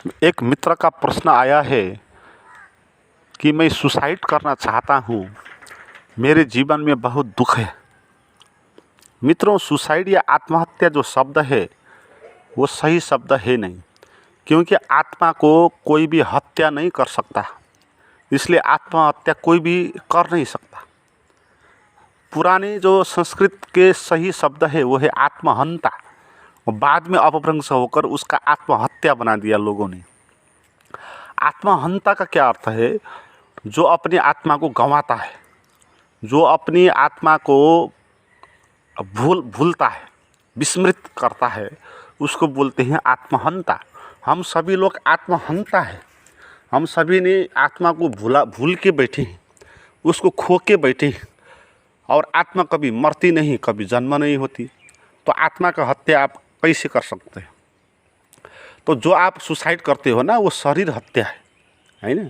एक मित्र का प्रश्न आया है कि मैं सुसाइड करना चाहता हूँ, मेरे जीवन में बहुत दुख है। मित्रों, सुसाइड या आत्महत्या जो शब्द है वो सही शब्द है नहीं, क्योंकि आत्मा को कोई भी हत्या नहीं कर सकता, इसलिए आत्महत्या कोई भी कर नहीं सकता। पुराने जो संस्कृत के सही शब्द है वो है आत्महंता, और बाद में अपभ्रंश होकर उसका आत्महत्या बना दिया लोगों ने। आत्महंता का क्या अर्थ है? जो अपनी आत्मा को गंवाता है, जो अपनी आत्मा को भूलता है, विस्मृत करता है, उसको बोलते हैं आत्महंता। हम सभी लोग आत्महंता है। हम सभी ने आत्मा को भूल के बैठे हैं, उसको खो के बैठे हैं। और आत्मा कभी मरती नहीं, कभी जन्म नहीं होती, तो आत्मा का हत्या आप कैसे कर सकते हैं? तो जो आप सुसाइड करते हो ना, वो शरीर हत्या है ना?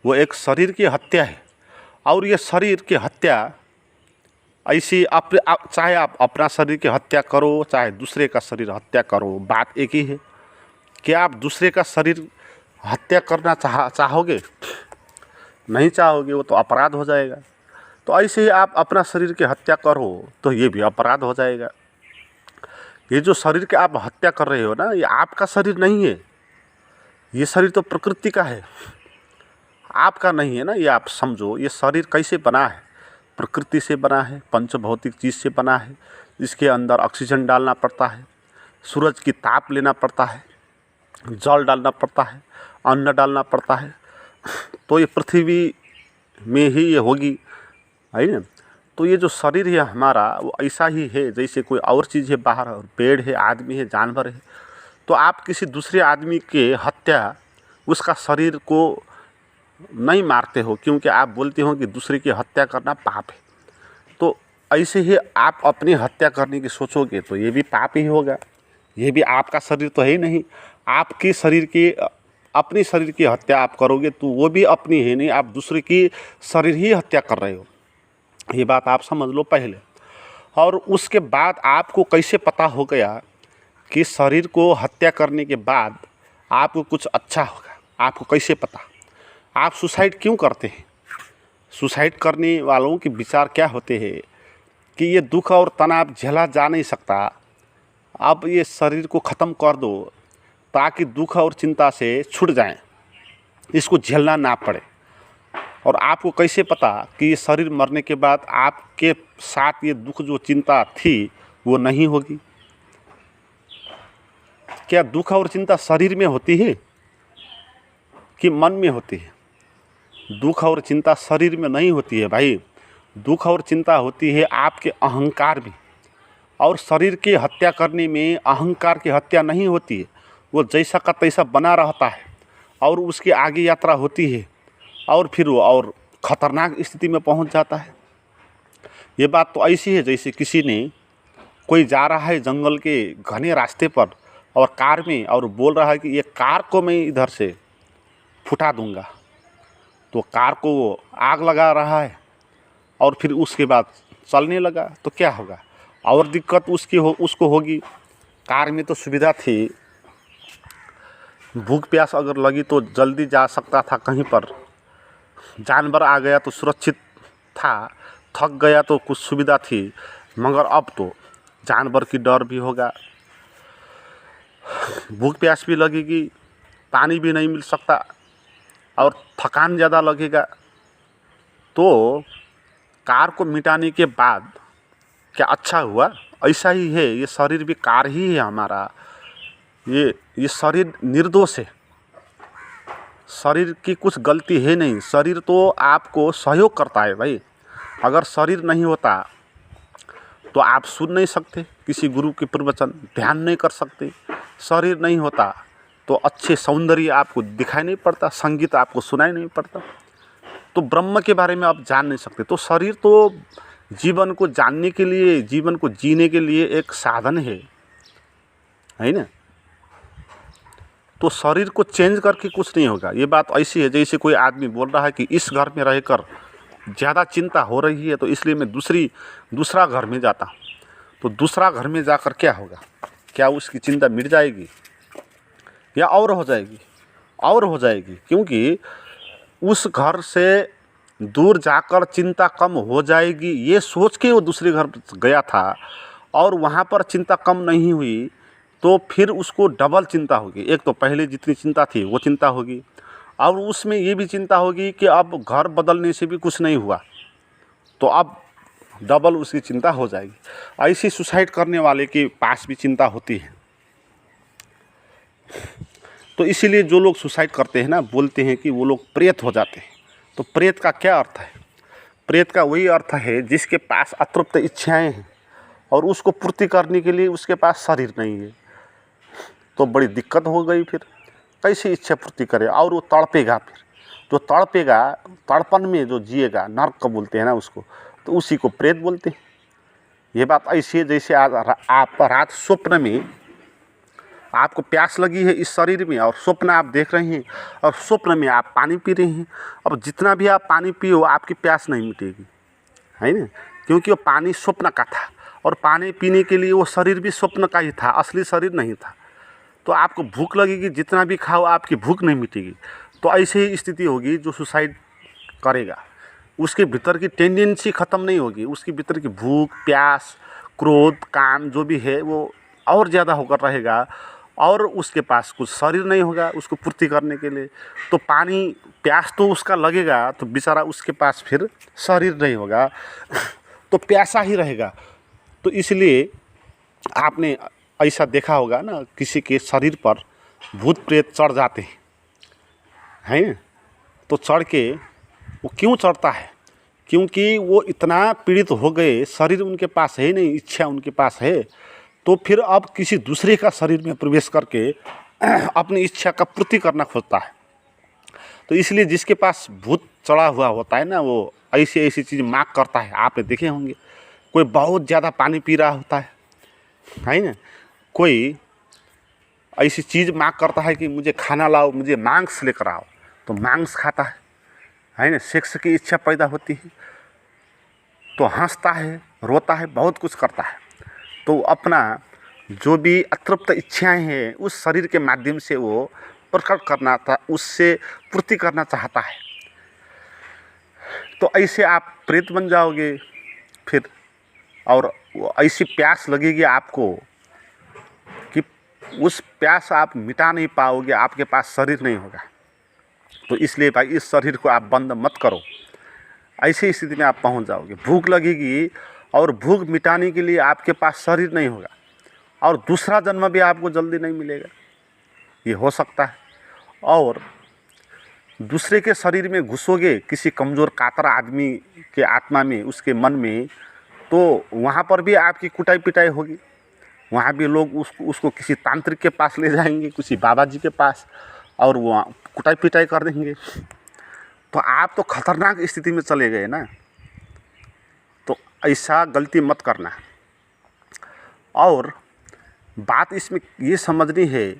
वो एक शरीर की हत्या है। और ये शरीर की हत्या ऐसी चाहे आप अपना शरीर की हत्या करो, चाहे दूसरे का शरीर हत्या करो, बात एक ही है। क्या आप दूसरे का शरीर हत्या करना चाहोगे? नहीं चाहोगे, वो तो अपराध हो जाएगा। तो ऐसे ही आप अपना शरीर की हत्या करो तो ये भी अपराध हो जाएगा। ये जो शरीर की आप हत्या कर रहे हो ना, ये आपका शरीर नहीं है। ये शरीर तो प्रकृति का है, आपका नहीं है ना। ये आप समझो, ये शरीर कैसे बना है? प्रकृति से बना है, पंचभौतिक चीज़ से बना है। इसके अंदर ऑक्सीजन डालना पड़ता है, सूरज की ताप लेना पड़ता है, जल डालना पड़ता है, अन्न डालना पड़ता है। तो ये पृथ्वी में ही ये होगी, है ना? तो ये जो शरीर है हमारा, वो ऐसा ही है जैसे कोई और चीज़ है बाहर, और पेड़ है, आदमी है, जानवर है। तो आप किसी दूसरे आदमी के हत्या, उसका शरीर को नहीं मारते हो, क्योंकि आप बोलते हो कि दूसरे की हत्या करना पाप है। तो ऐसे ही आप अपनी हत्या करने की सोचोगे तो ये भी पाप ही होगा। ये भी आपका शरीर तो है ही नहीं। आपकी शरीर की, अपनी शरीर की हत्या आप करोगे तो वो भी अपनी है नहीं, आप दूसरे की शरीर ही हत्या कर रहे हो। ये बात आप समझ लो पहले। और उसके बाद आपको कैसे पता हो गया कि शरीर को हत्या करने के बाद आपको कुछ अच्छा होगा? आपको कैसे पता? आप सुसाइड क्यों करते हैं? सुसाइड करने वालों के विचार क्या होते हैं कि ये दुख और तनाव झेला जा नहीं सकता, अब ये शरीर को ख़त्म कर दो ताकि दुख और चिंता से छूट जाएं, इसको झेलना ना पड़े। और आपको कैसे पता कि ये शरीर मरने के बाद आपके साथ ये दुख जो चिंता थी वो नहीं होगी? क्या दुख और चिंता शरीर में होती है कि मन में होती है? दुख और चिंता शरीर में नहीं होती है भाई। दुख और चिंता होती है आपके अहंकार में। और शरीर की हत्या करने में अहंकार की हत्या नहीं होती है। वो जैसा का तैसा बना रहता है और उसकी आगे यात्रा होती है, और फिर वो और ख़तरनाक स्थिति में पहुंच जाता है। ये बात तो ऐसी है जैसे किसी ने, कोई जा रहा है जंगल के घने रास्ते पर और कार में, और बोल रहा है कि ये कार को मैं इधर से फुटा दूंगा। तो कार को वो आग लगा रहा है और फिर उसके बाद चलने लगा, तो क्या होगा? और दिक्कत उसको होगी। कार में तो सुविधा थी, भूख प्यास अगर लगी तो जल्दी जा सकता था कहीं पर, जानवर आ गया तो सुरक्षित था, थक गया तो कुछ सुविधा थी। मगर अब तो जानवर की डर भी होगा, भूख प्यास भी लगेगी, पानी भी नहीं मिल सकता, और थकान ज़्यादा लगेगा। तो कार को मिटाने के बाद क्या अच्छा हुआ? ऐसा ही है, ये शरीर भी कार ही है हमारा। ये शरीर निर्दोष है, शरीर की कुछ गलती है नहीं। शरीर तो आपको सहयोग करता है भाई। अगर शरीर नहीं होता तो आप सुन नहीं सकते किसी गुरु के प्रवचन, ध्यान नहीं कर सकते। शरीर नहीं होता तो अच्छे सौंदर्य आपको दिखाई नहीं पड़ता, संगीत आपको सुनाई नहीं पड़ता, तो ब्रह्म के बारे में आप जान नहीं सकते। तो शरीर तो जीवन को जानने के लिए, जीवन को जीने के लिए एक साधन है ना? तो शरीर को चेंज करके कुछ नहीं होगा। ये बात ऐसी है जैसे कोई आदमी बोल रहा है कि इस घर में रहकर ज़्यादा चिंता हो रही है तो इसलिए मैं दूसरा घर में जाता हूँ। तो दूसरा घर में जाकर क्या होगा? क्या उसकी चिंता मिट जाएगी या और हो जाएगी? और हो जाएगी, क्योंकि उस घर से दूर जाकर चिंता कम हो जाएगी ये सोच के वो दूसरे घर गया था, और वहाँ पर चिंता कम नहीं हुई तो फिर उसको डबल चिंता होगी। एक तो पहले जितनी चिंता थी वो चिंता होगी, और उसमें ये भी चिंता होगी कि अब घर बदलने से भी कुछ नहीं हुआ, तो अब डबल उसकी चिंता हो जाएगी। ऐसी सुसाइड करने वाले के पास भी चिंता होती है। तो इसीलिए जो लोग सुसाइड करते हैं ना, बोलते हैं कि वो लोग प्रेत हो जाते हैं। तो प्रेत का क्या अर्थ है? प्रेत का वही अर्थ है जिसके पास अतृप्त इच्छाएं हैं और उसको पूर्ति करने के लिए उसके पास शरीर नहीं है। तो बड़ी दिक्कत हो गई, फिर कैसे इच्छा पूर्ति करे, और वो तड़पेगा। फिर जो तड़पेगा, तड़पन में जो जिएगा, नर्क को बोलते हैं ना उसको, तो उसी को प्रेत बोलते हैं। ये बात ऐसी है जैसे आज आप रात स्वप्न में आपको प्यास लगी है इस शरीर में, और स्वप्न आप देख रहे हैं, और स्वप्न में आप पानी पी रहे हैं। अब जितना भी आप पानी पियो आपकी प्यास नहीं मिटेगी, है ना, क्योंकि वो पानी स्वप्न का था, और पानी पीने के लिए वो शरीर भी स्वप्न का ही था, असली शरीर नहीं था। तो आपको भूख लगेगी, जितना भी खाओ आपकी भूख नहीं मिटेगी। तो ऐसे ही स्थिति होगी जो सुसाइड करेगा, उसके भीतर की टेंडेंसी ख़त्म नहीं होगी, उसके भीतर की भूख, प्यास, क्रोध, काम जो भी है वो और ज़्यादा होकर रहेगा, और उसके पास कुछ शरीर नहीं होगा उसको पूर्ति करने के लिए। तो पानी, प्यास तो उसका लगेगा, तो बेचारा उसके पास फिर शरीर नहीं होगा तो प्यासा ही रहेगा। तो इसलिए आपने ऐसा देखा होगा ना, किसी के शरीर पर भूत प्रेत चढ़ जाते हैं, तो चढ़ के वो क्यों चढ़ता है? क्योंकि वो इतना पीड़ित हो गए, शरीर उनके पास है नहीं, इच्छा उनके पास है, तो फिर अब किसी दूसरे का शरीर में प्रवेश करके अपनी इच्छा का पूर्ति करना खोजता है। तो इसलिए जिसके पास भूत चढ़ा हुआ होता है ना, वो ऐसी ऐसी चीज़ मांग करता है। आपने देखे होंगे, कोई बहुत ज़्यादा पानी पी रहा होता है ना, कोई ऐसी चीज़ मांग करता है कि मुझे खाना लाओ, मुझे मांस लेकर आओ, तो मांस खाता है ना, सेक्स की इच्छा पैदा होती है, तो हंसता है, रोता है, बहुत कुछ करता है। तो अपना जो भी अतृप्त इच्छाएं हैं उस शरीर के माध्यम से वो प्रकट करना था, उससे पूर्ति करना चाहता है। तो ऐसे आप प्रेत बन जाओगे फिर, और ऐसी प्यास लगेगी आपको कि उस प्यास आप मिटा नहीं पाओगे, आपके पास शरीर नहीं होगा। तो इसलिए भाई इस शरीर को आप बंद मत करो, ऐसी स्थिति में आप पहुंच जाओगे। भूख लगेगी और भूख मिटाने के लिए आपके पास शरीर नहीं होगा, और दूसरा जन्म भी आपको जल्दी नहीं मिलेगा, ये हो सकता है। और दूसरे के शरीर में घुसोगे, किसी कमज़ोर कातर आदमी के आत्मा में, उसके मन में, तो वहाँ पर भी आपकी कुटाई पिटाई होगी। वहाँ भी लोग उसको किसी तांत्रिक के पास ले जाएंगे, किसी बाबा जी के पास, और वो कुटाई पिटाई कर देंगे। तो आप तो खतरनाक स्थिति में चले गए ना। तो ऐसा गलती मत करना। और बात इसमें ये समझनी है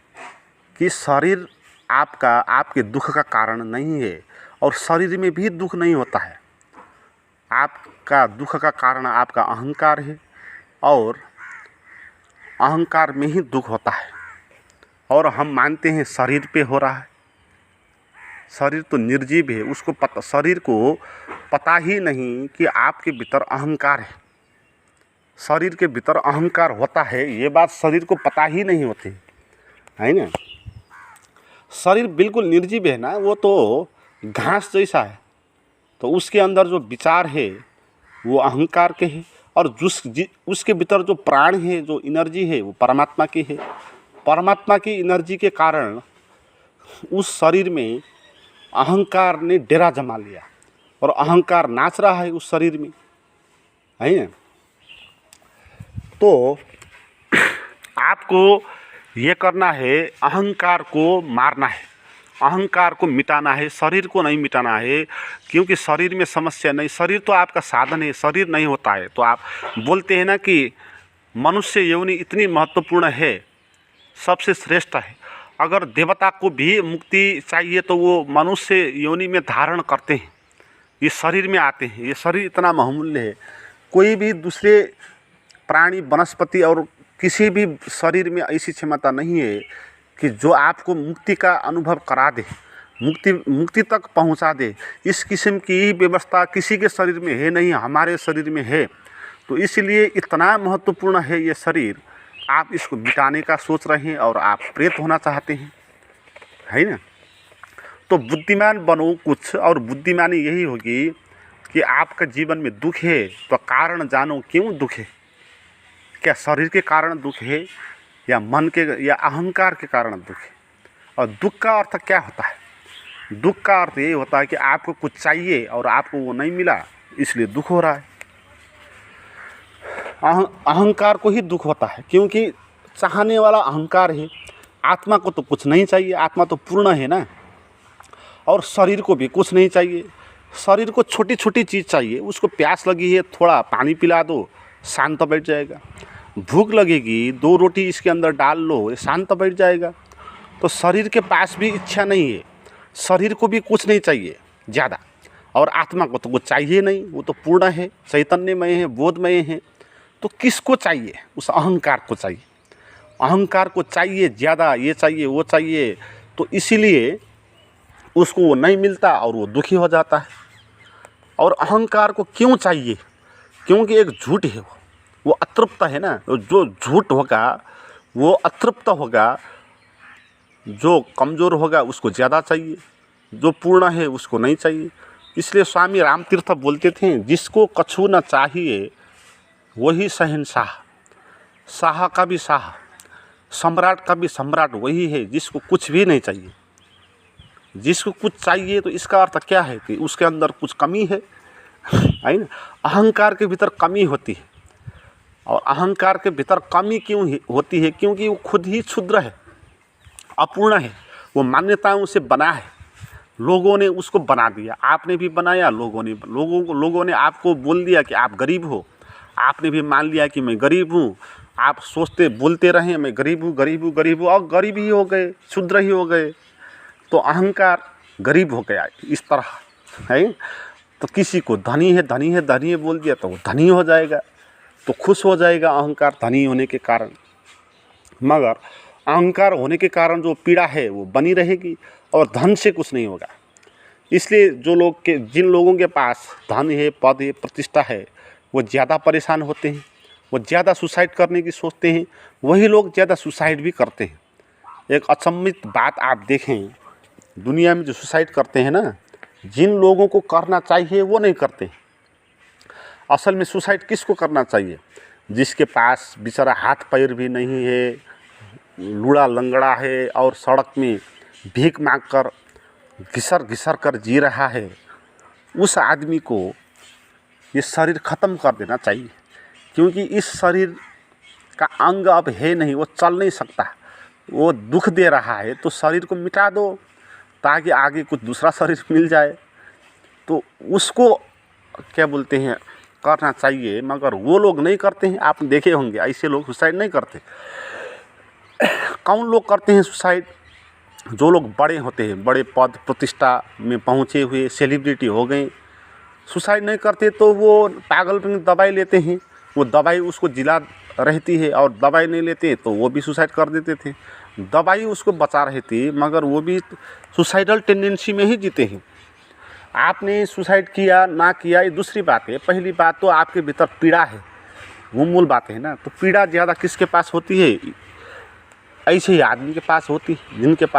कि शरीर आपका, आपके दुख का कारण नहीं है, और शरीर में भी दुख नहीं होता है। आपका दुख का कारण आपका अहंकार है, और अहंकार में ही दुख होता है। और हम मानते हैं शरीर पे हो रहा है। शरीर तो निर्जीव है, उसको पता, शरीर को पता ही नहीं कि आपके भीतर अहंकार है। शरीर के भीतर अहंकार होता है, ये बात शरीर को पता ही नहीं होती है ना। शरीर बिल्कुल निर्जीव है ना, वो तो घास जैसा है, तो उसके अंदर जो विचार है वो अहंकार के है, और उसके भीतर जो प्राण है, जो एनर्जी है, वो परमात्मा की है। परमात्मा की एनर्जी के कारण उस शरीर में अहंकार ने डेरा जमा लिया, और अहंकार नाच रहा है उस शरीर में, है ना। तो आपको ये करना है, अहंकार को मारना है, अहंकार को मिटाना है, शरीर को नहीं मिटाना है। क्योंकि शरीर में समस्या नहीं, शरीर तो आपका साधन है, शरीर नहीं होता है। तो आप बोलते हैं ना कि मनुष्य योनि इतनी महत्वपूर्ण है, सबसे श्रेष्ठ है। अगर देवता को भी मुक्ति चाहिए तो वो मनुष्य योनि में धारण करते हैं, ये शरीर में आते हैं। ये शरीर इतना बहुमूल्य है, कोई भी दूसरे प्राणी, वनस्पति और किसी भी शरीर में ऐसी क्षमता नहीं है कि जो आपको मुक्ति का अनुभव करा दे, मुक्ति तक पहुंचा दे, इस किस्म की व्यवस्था किसी के शरीर में है नहीं, हमारे शरीर में है। तो इसलिए इतना महत्वपूर्ण है ये शरीर, आप इसको मिटाने का सोच रहे हैं और आप प्रेत होना चाहते हैं, है ना। तो बुद्धिमान बनो कुछ, और बुद्धिमानी यही होगी कि आपका जीवन में दुख है तो कारण जानो, क्यों दुख है। क्या शरीर के कारण दुख है, या मन के, या अहंकार के कारण दुख है। और दुख का अर्थ क्या होता है? दुख का अर्थ ये होता है कि आपको कुछ चाहिए और आपको वो नहीं मिला, इसलिए दुख हो रहा है। अहंकार को ही दुख होता है, क्योंकि चाहने वाला अहंकार है। आत्मा को तो कुछ नहीं चाहिए, आत्मा तो पूर्ण है ना। और शरीर को भी कुछ नहीं चाहिए, शरीर को छोटी छोटी चीज़ चाहिए। उसको प्यास लगी है, थोड़ा पानी पिला दो, शांत बैठ जाएगा। भूख लगेगी, 2 रोटी इसके अंदर डाल लो, शांत बैठ जाएगा। तो शरीर के पास भी इच्छा नहीं है, शरीर को भी कुछ नहीं चाहिए ज़्यादा, और आत्मा को तो कुछ चाहिए नहीं, वो तो पूर्ण है, चैतन्यमय है, बोधमय है। तो किसको चाहिए? उस अहंकार को चाहिए। अहंकार को चाहिए ज़्यादा, ये चाहिए वो चाहिए, तो इसीलिए उसको वो नहीं मिलता और वो दुखी हो जाता है। और अहंकार को क्यों चाहिए? क्योंकि एक झूठ है, वो अतृप्त है ना। जो झूठ होगा वो अतृप्त होगा, जो कमज़ोर होगा उसको ज़्यादा चाहिए, जो पूर्ण है उसको नहीं चाहिए। इसलिए स्वामी रामतीर्थ बोलते थे, जिसको कछु न चाहिए वही शहंशाह, शाह का भी शाह, सम्राट का भी सम्राट वही है जिसको कुछ भी नहीं चाहिए। जिसको कुछ चाहिए तो इसका अर्थ क्या है कि उसके अंदर कुछ कमी है ना। अहंकार के भीतर कमी होती है, और अहंकार के भीतर कमी क्यों होती है? क्योंकि वो खुद ही क्षुद्र है, अपूर्ण है, वो मान्यताओं से बना है। लोगों ने उसको बना दिया, आपने भी बनाया, लोगों ने आपको बोल दिया कि आप गरीब हो, आपने भी मान लिया कि मैं गरीब हूँ। आप सोचते बोलते रहे मैं गरीब हूँ गरीब हूँ गरीब हूँ, और गरीब ही हो गए, क्षुद्र ही हो गए। तो अहंकार गरीब हो गया इस तरह है। तो किसी को धनी है बोल दिया तो वो धनी हो जाएगा, तो खुश हो जाएगा अहंकार धनी होने के कारण। मगर अहंकार होने के कारण जो पीड़ा है वो बनी रहेगी, और धन से कुछ नहीं होगा। इसलिए जिन लोगों के पास धन है, पद है, प्रतिष्ठा है, वो ज़्यादा परेशान होते हैं, वो ज़्यादा सुसाइड करने की सोचते हैं, वही लोग ज़्यादा सुसाइड भी करते हैं। एक अचंभित बात आप देखें, दुनिया में जो सुसाइड करते हैं ना, जिन लोगों को करना चाहिए वो नहीं करते। असल में सुसाइड किसको करना चाहिए? जिसके पास बेचारा हाथ पैर भी नहीं है, लूड़ा लंगड़ा है, और सड़क में भीख मांग कर घिसर कर जी रहा है। उस आदमी को ये शरीर ख़त्म कर देना चाहिए, क्योंकि इस शरीर का अंग अब है नहीं, वो चल नहीं सकता, वो दुख दे रहा है। तो शरीर को मिटा दो ताकि आगे कुछ दूसरा शरीर मिल जाए। तो उसको क्या बोलते हैं, करना चाहिए। मगर वो लोग नहीं करते हैं। आप देखे होंगे ऐसे लोग सुसाइड नहीं करते। कौन लोग करते हैं सुसाइड? जो लोग बड़े होते हैं, बड़े पद प्रतिष्ठा में पहुँचे हुए, सेलिब्रिटी हो गए, सुसाइड नहीं करते तो वो पागलपन की दवाई लेते हैं। वो दवाई उसको जिला रहती है, और दवाई नहीं लेते तो वो भी सुसाइड कर देते थे। दवाई उसको बचा रही थी, मगर वो भी सुसाइडल टेंडेंसी में ही जीते हैं। आपने सुसाइड किया ना किया ये दूसरी बात है, पहली बात तो आपके भीतर पीड़ा है, वो मूल बात है ना। तो पीड़ा ज़्यादा किसके पास होती है? ऐसे ही आदमी के पास होती है जिनके पास